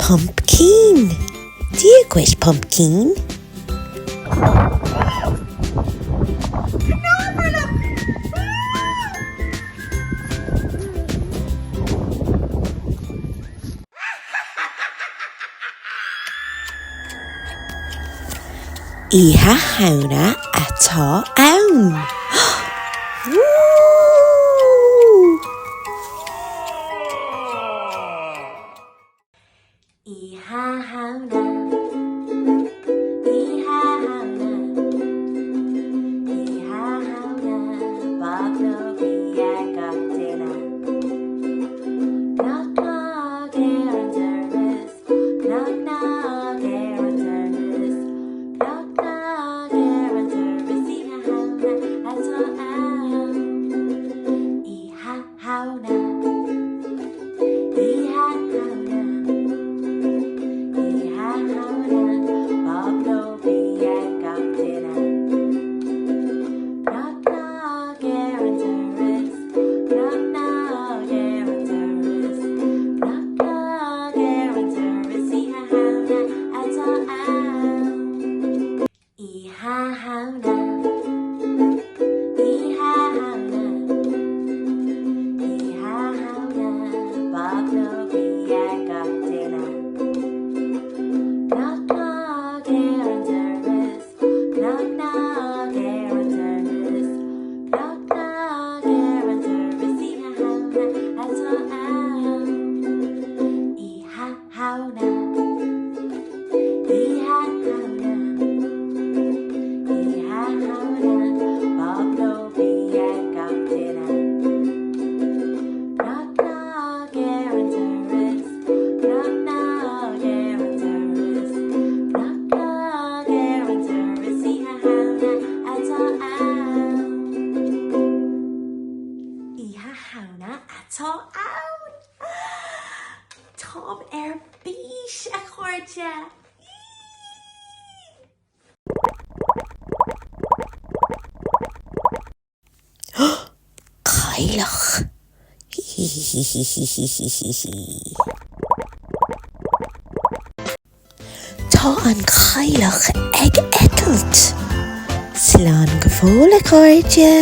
pumpkin. Díagais pumpkin. Oíche Shamhna atá ann. Woo! Oíche Shamhna, Oíche Shamhna, Oíche Shamhna, Bob no bhí ag duine. Knock knock ar an doras, knock knock ar an doras, knock knock ar an doras, Oíche Shamhna atá ann. Oíche Shamhna, Oíche Shamhna, Oíche Shamhna, Bob no bhí ag duine. Knock knock ar an doras, knock knock ar an doras, knock knock ar an doras, Oíche Shamhna atá ann. Oíche Shamhna, Oíche Shamhna, Oíche Shamhna, Bob no bhí ag duine. Knock knock ar an doras, knock knock ar an doras, knock knock ar an doras, Oíche Shamhna atá ann. Oíche Shamhna, Oíche Shamhna, Oíche Shamhna, Bob no bhí ag duine. Knock knock ar an doras, knock knock ar an doras, knock knock ar an doras, Oíche Shamhna atá ann. Oíche Shamhna atá ann. Tom bís a chuirde. Gaeilge. Tá an Gaeilge ag eitilt. Slán go bhfuil a chuirde.